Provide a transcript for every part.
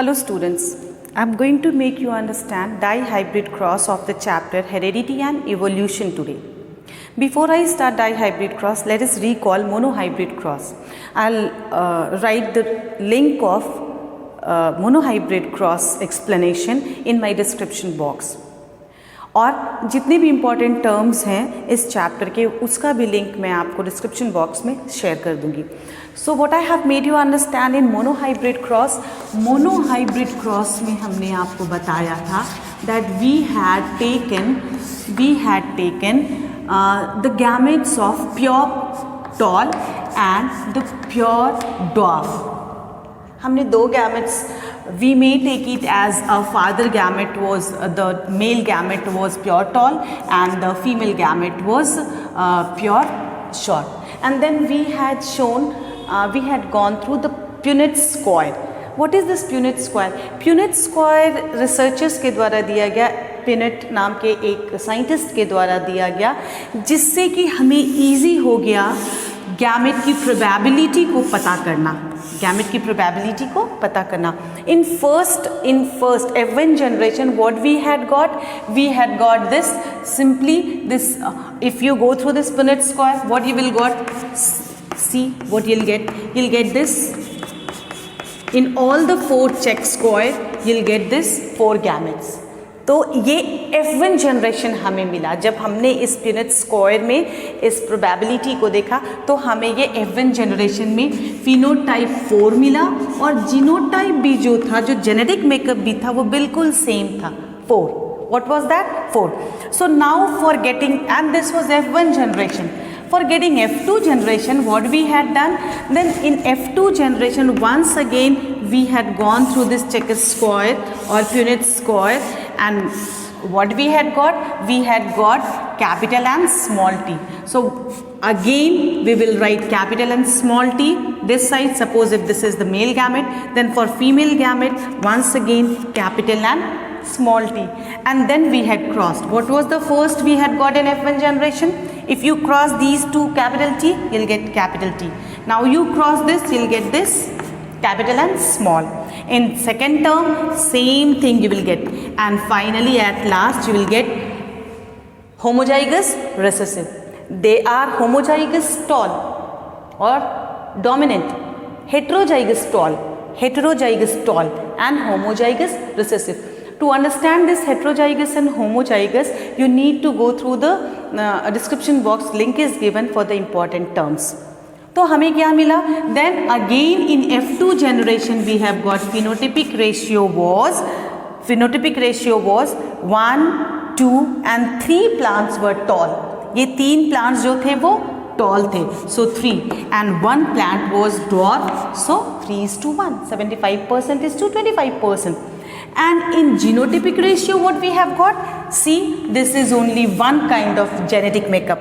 Hello students, I am going to make you understand dihybrid cross of the chapter Heredity and Evolution today. Before I start dihybrid cross, let us recall monohybrid cross. I'll write the link of monohybrid cross explanation in my description box. और जितने भी important terms हैं इस chapter के उसका भी link मैं आपको डिस्क्रिप्शन बॉक्स में शेयर कर दूंगी. So what I have made you understand in monohybrid cross में हमने आपको बताया था that we had taken the gametes of pure tall and the pure dwarf. हमने दो gametes, we may take it as a father gamete was the male gamete was pure tall and the female gamete was pure short. And then we had shown, we had gone through the Punnett square. What is this Punnett square? Punnett square researchers के द्वारा दिया गया, Punnett नाम के एक scientist के द्वारा दिया गया, जिससे कि हमें ईजी हो गया गैमेट की प्रोबेबिलिटी को पता करना. In first F1 generation, what we had got this simply this. If you go through this Punnett square, what you will got? See what you'll get. You'll get this. In all the 4 check square, you'll get this 4 gametes. तो ये F1 generation हमें मिला. जब हमने इस Punnett square में इस probability को देखा तो हमें ये F1 जनरेशन में फिनोटाइप 4 मिला और जीनोटाइप भी जो था, जो जेनेटिक मेकअप भी था, वो बिल्कुल सेम था, 4. What was that? 4. So now for getting, and this was F1 generation. For getting F2 generation, what we had done? Then in F2 generation, once again we had gone through this checker square or Punnett square, and what we had got? We had got capital and small t. So again we will write capital and small t this side. Suppose if this is the male gamete, then for female gamete once again capital and small t. And then we had crossed. What was the first we had got in F1 generation? If you cross these two capital T, you'll get capital T. Now you cross this, you'll get this capital and small. In second term, same thing you will get. And finally at last you will get homozygous recessive. They are homozygous tall or dominant, heterozygous tall and homozygous recessive. To understand this heterozygous and homozygous, you need to go through the description box. Link is given for the important terms. तो हमें क्या मिला? Then again in F2 generation we have got phenotypic ratio was 1, 2 and 3 plants were tall. ये 3 plants जो थे वो tall थे, so 3, and 1 plant was dwarf, so 3:1. 75% is to 25%. And in genotypic ratio what we have got? See, this is only one kind of genetic makeup.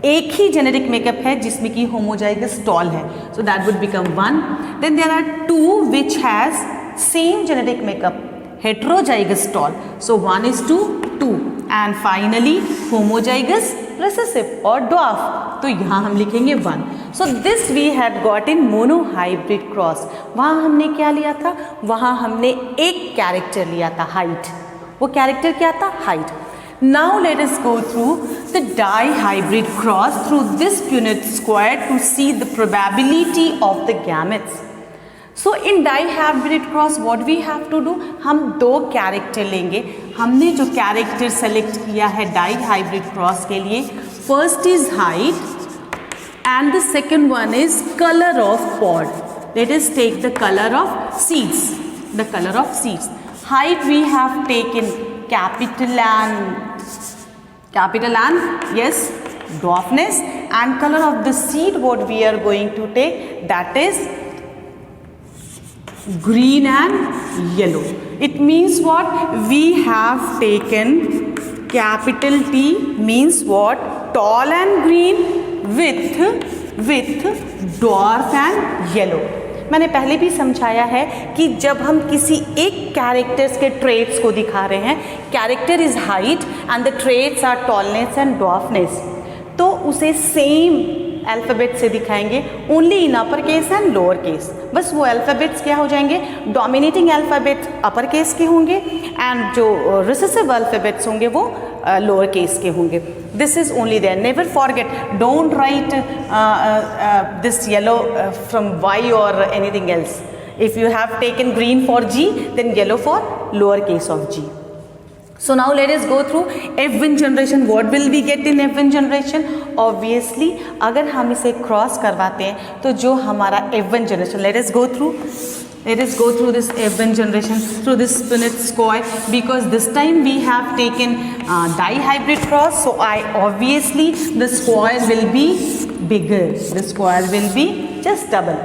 एक ही genetic makeup है जिसमें कि homozygous tall है, so that would become 1. Then there are 2 which has same genetic makeup, heterozygous tall, so 1 is to 2. And finally homozygous recessive or dwarf, तो यहाँ हम लिखेंगे 1. So this we had got in monohybrid cross. वहाँ हमने क्या लिया था? वहाँ हमने एक कैरेक्टर लिया था, हाइट. वो कैरेक्टर क्या था? Height. Now let us go through the dihybrid cross through this Punnett square to see the probability of the gametes. So in dihybrid cross what we have to do? हम 2 character लेंगे. हमने जो character select किया है dihybrid cross के लिए, first is height and the second one is color of pod. Let us take the color of seeds. Height we have taken capital and yes, dwarfness, and color of the seed what we are going to take, that is green and yellow. It means what? We have taken capital T means what? Tall and green with dwarf and yellow. मैंने पहले भी समझाया है कि जब हम किसी एक कैरेक्टर्स के ट्रेट्स को दिखा रहे हैं, character is height and the traits are tallness and dwarfness, तो उसे सेम अल्फ़ाबेट से दिखाएंगे, only in upper case and lower case. बस वो अल्फ़ाबेट्स क्या हो जाएंगे, डोमिनेटिंग अल्फ़ाबेट अपर केस के होंगे एंड जो रिसेसिव अल्फ़ाबेट्स होंगे वो लोअर केस के होंगे। This is only there, never forget, don't write this yellow from Y और anything else. If you have taken green for G, then yellow for lower case of G. So now let us go through F1 generation. What will we get in F1 generation? Obviously, अगर हम इसे cross करवाते हैं तो जो हमारा F1 generation, let us go through this F1 generation through this Punnett square, because this time we have taken dihybrid cross. So obviously the square will be bigger. The square will be just double.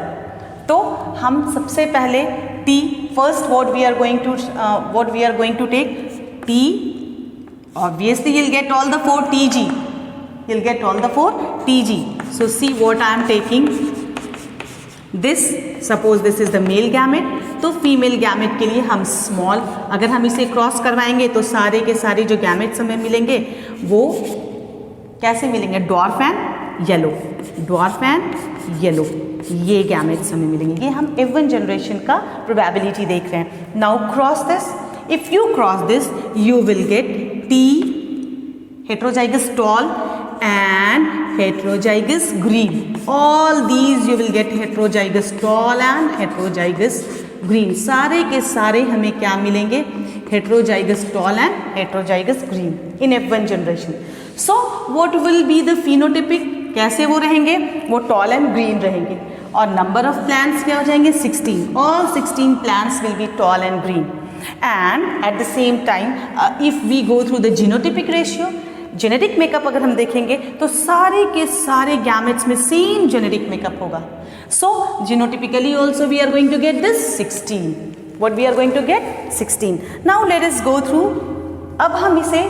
तो हम सबसे पहले t first what we are going to take t, obviously you'll get all the 4 tg, you'll get all the 4 tg. So see what I am taking, this, suppose this is the male gamete, तो female gamete के लिए हम small, अगर हम इसे cross करवाएंगे तो सारे के सारे जो गैमेट्स हमें मिलेंगे वो कैसे मिलेंगे, dwarf and yellow, dwarf and yellow, ये गैमेट्स हमें मिलेंगे। ये हम F1 जनरेशन का प्रोबेबिलिटी देख रहे हैं। Now cross this, if you cross this you will get T heterozygous tall and heterozygous green. All these you will get heterozygous tall and heterozygous green. सारे के सारे हमें क्या मिलेंगे, heterozygous tall and heterozygous green in F1 generation. So what will be the phenotypic, कैसे वो रहेंगे, वो टॉल एंड ग्रीन रहेंगे। और नंबर ऑफ प्लांट्स क्या हो जाएंगे, 16, all 16 plants will be tall and green. And at the same time if we go through the genotypic ratio, genetic makeup अगर हम देखेंगे तो सारे के सारे गैमेट्स में सेम जेनेटिक मेकअप होगा। So genotypically also we are going to get this 16, what we are going to get 16। Now let us go through, अब हम इसे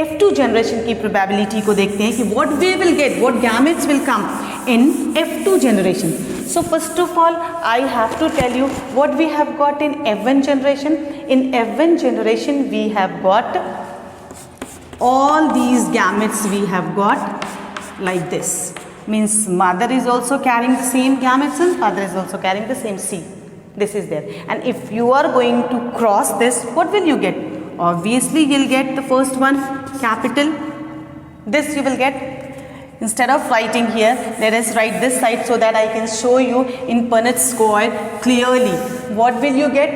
F2 जनरेशन की प्रोबेबिलिटी को देखते हैं कि what we will get, what gametes will come in F2 generation. So first of all I have to tell you what we have got in F1 generation. In F1 generation we have got all these gametes, we have got like this, means mother is also carrying the same gametes and father is also carrying the same seed. This is there, and if you are going to cross this, what will you get? Obviously you'll get the first one capital, this you will get. Instead of writing here, let us write this side so that I can show you in Punnett square clearly. What will you get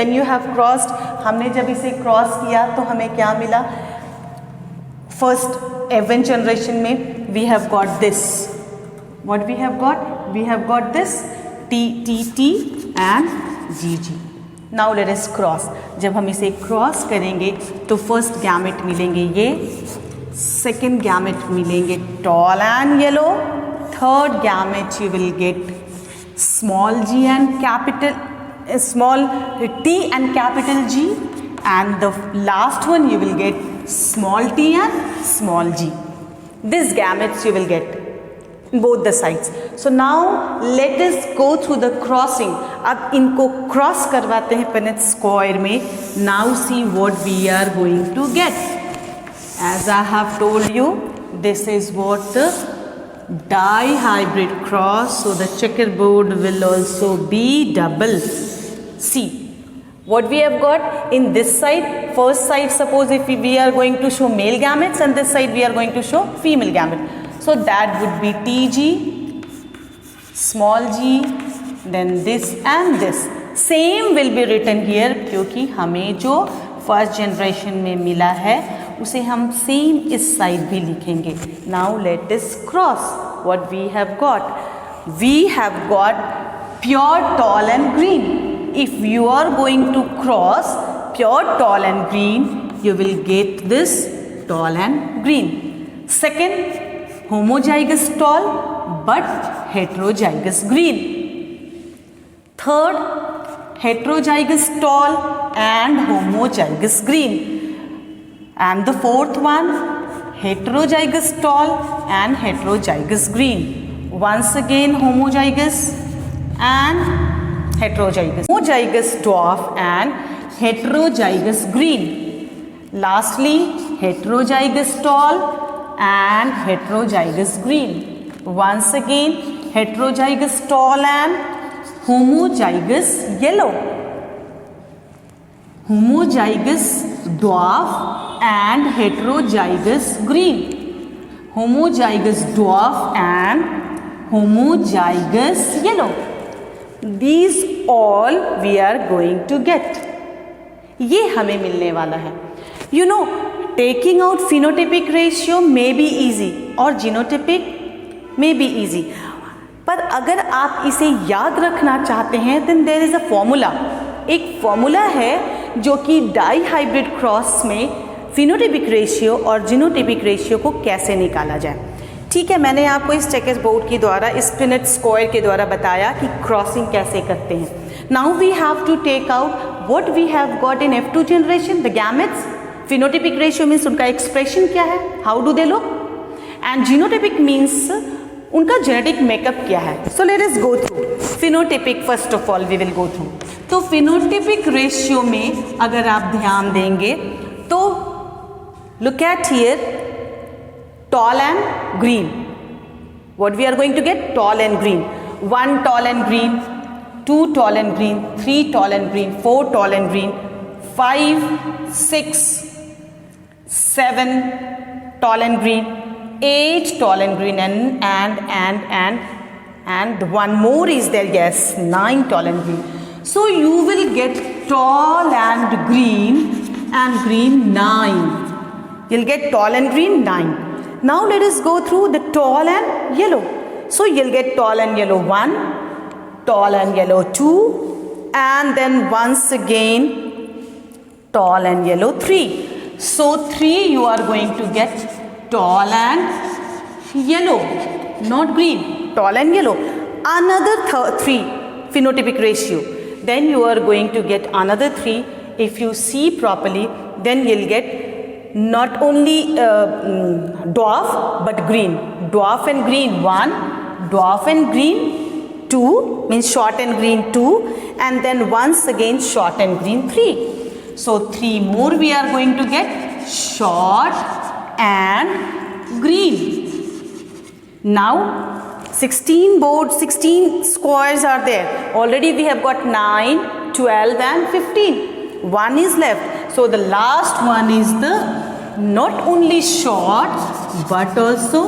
when you have crossed? हमने जब इसे cross किया तो हमें क्या मिला, first F1 generation में we have got this, what we have got, we have got this T T T and G G। Now let us cross, जब हम इसे क्रॉस करेंगे तो फर्स्ट गैमेट मिलेंगे ये, सेकेंड गैमेट मिलेंगे tall and yellow, third gamete you will get small g and capital, small t and capital G, and the last one you will get small t and small g. These gametes you will get in both the sides. So now let us go through the crossing. अब इनको cross करवाते हैं Punnett square में. Now see what we are going to get. As I have told you, this is what the dihybrid cross. So the checkerboard will also be double. See what we have got in this side. First side, suppose if we are going to show male gametes, and this side we are going to show female gamete. So that would be TG, small g, then this and this. Same will be written here, क्योंकि हमें जो first generation में मिला है उसे हम same इस side भी लिखेंगे. Now let us cross. What we have got? We have got pure tall and green. If you are going to cross pure tall and green, you will get this tall and green. Second, homozygous tall but heterozygous green. Third, heterozygous tall and homozygous green. And the fourth one, heterozygous tall and heterozygous green. Once again, homozygous and heterozygous. Homozygous dwarf and heterozygous green. Lastly, heterozygous tall and heterozygous green. Once again, heterozygous tall and homozygous yellow. Homozygous dwarf and heterozygous green. Homozygous dwarf and homozygous yellow. These all we are going to get. ये हमें मिलने वाला है. You know, taking out phenotypic ratio may be easy और genotypic may be easy. पर अगर आप इसे याद रखना चाहते हैं then there is a formula. एक फॉर्मूला है जो कि डाई हाइब्रिड क्रॉस में फिनोटिपिक रेशियो और जीनोटिपिक रेशियो को कैसे निकाला जाए. ठीक है, मैंने आपको इस चेकर्स बोर्ड के द्वारा, इस पिनेट स्क्वायर के द्वारा बताया कि क्रॉसिंग कैसे करते हैं. Now we have to take out what we have got in F2 generation, the gametes. Phenotypic ratio means उनका एक्सप्रेशन क्या है, how do they look, and genotypic means उनका जेनेटिक मेकअप क्या है. So let us go through phenotypic. First of all we will go through. तो phenotypic ratio में अगर आप ध्यान देंगे तो look at here, tall and green. What we are going to get? Tall and green. 1 tall and green, 2 tall and green, 3 tall and green, 4 tall and green, 5, 6, 7 tall and green, 8 tall and green, and one more is there, yes, 9 tall and green. So you will get tall and green 9. You'll get tall and green 9. Now let us go through the tall and yellow. So you'll get tall and yellow 1, tall and yellow 2, and then once again tall and yellow 3. So 3 you are going to get tall and yellow, not green, tall and yellow. Another 3 phenotypic ratio. Then you are going to get another 3. If you see properly, then you'll get not only dwarf but green. Dwarf and green 1, dwarf and green 2, means short and green 2, and then once again short and green 3. So 3 more we are going to get, short and green. Now 16 squares are there. Already we have got 9, 12 and 15. 1 is left. So the last one is the not only short but also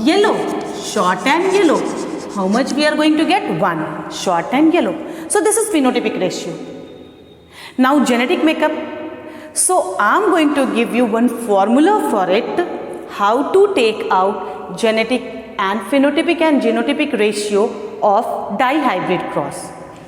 yellow. Short and yellow. How much we are going to get? 1. Short and yellow. So this is phenotypic ratio. Now genetic makeup. So I am going to give you one formula for it. How to take out genetic and phenotypic and genotypic ratio of dihybrid cross.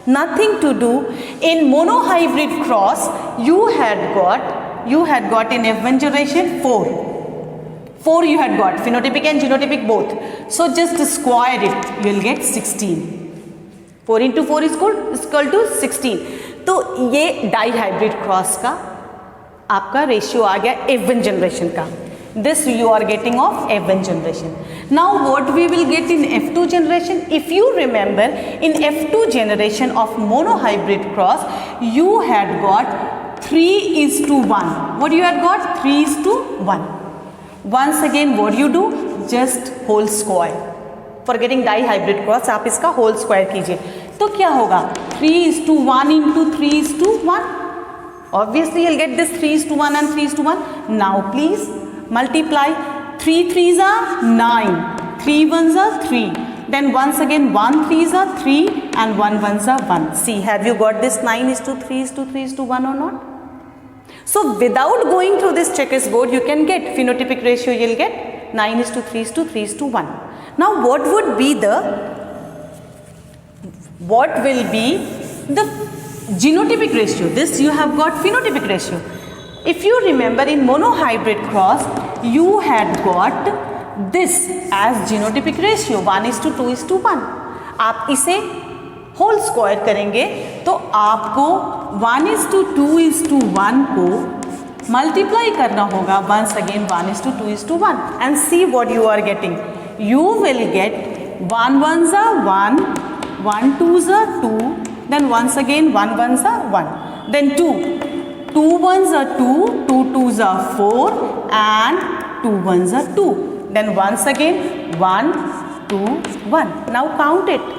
Nothing to do. In monohybrid cross you had got in F1 generation 4 you had got, phenotypic and genotypic both. So just square it, you will get 16. 4 into 4 is equal to 16. तो ये dihybrid cross का आपका ratio आ गया F1 generation का. This you are getting of F1 generation. Now what we will get in F2 generation? If you remember, in F2 generation of monohybrid cross, you had got 3:1. What you had got? 3:1. Once again, what you do? Just whole square. For getting dihybrid cross, आप इसका whole square कीजिए. तो क्या होगा? 3:1 into 3:1. Obviously, you'll get this 3:1 and 3:1. Now please multiply. 3 3s are 9, 3 1s are 3, then once again 1 3s are 3 and 1 1s are 1. See, have you got this 9:3:1 or not? So without going through this checkers board, you can get phenotypic ratio. You'll get 9:3:1. Now what will be the genotypic ratio? This you have got phenotypic ratio. If you remember, in monohybrid cross you had got this as genotypic ratio 1:2:1. आप इसे whole square करेंगे तो आपको 1:2:1 को multiply करना होगा once again 1:2:1 and see what you are getting. You will get 1 1s are 1, 1 2s are 2, then once again 1 1s are 1, then 2 1s are 2, 2 2s are 4 and 2 1s are 2. Then once again 1, 2, 1. Now count it.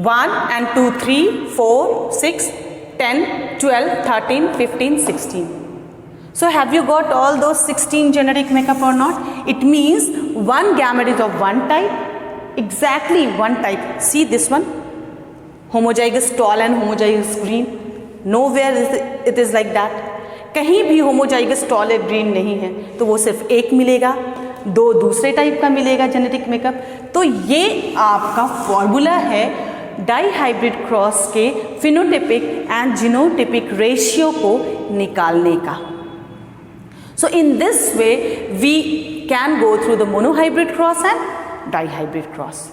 1 and 2, 3, 4, 6, 10, 12, 13, 15, 16. So have you got all those 16 genetic makeup or not? It means one gamete is of one type, exactly one type. See this one, homozygous tall and homozygous green. Nowhere it is like that. कहीं भी homozygous tall और green नहीं है, तो वो सिर्फ एक मिलेगा, दो दूसरे टाइप का मिलेगा जेनेटिक मेकअप. तो ये आपका फॉर्मूला है डाईहाइब्रिड क्रॉस के फिनोटिपिक एंड जीनोटिपिक रेशियो को निकालने का. So in this way we can go through the monohybrid cross and dihybrid cross.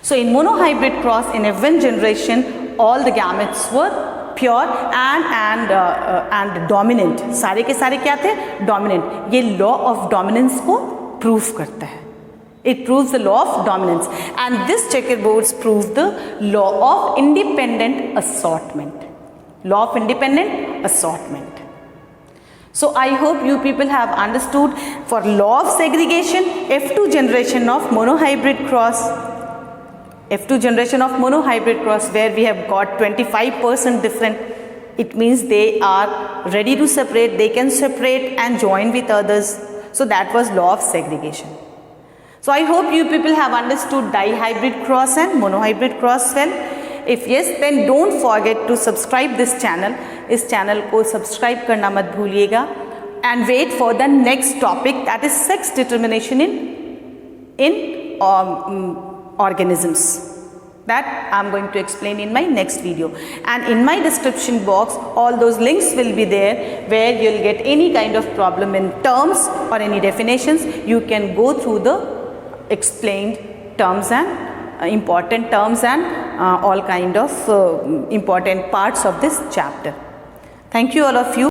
So in monohybrid cross in F1 generation all the gametes were pure and dominant. सारे के सारे क्या थे? Dominant. ये law of dominance को prove करता है. It proves the law of dominance, and this checkerboards proves the law of independent assortment. Law of independent assortment. So I hope you people have understood for law of segregation, F2 generation of monohybrid cross, F2 generation of monohybrid cross where we have got 25% different. It means they are ready to separate, they can separate and join with others. So that was law of segregation. So I hope you people have understood dihybrid cross and monohybrid cross well. If yes, then don't forget to subscribe this channel. इस channel को subscribe करना मत भूलिएगा. And wait for the next topic, that is sex determination in organisms. That I am going to explain in my next video. And in my description box, all those links will be there where you'll get any kind of problem in terms or any definitions. You can go through the explained terms and important terms and all kind of important parts of this chapter. Thank you all of you.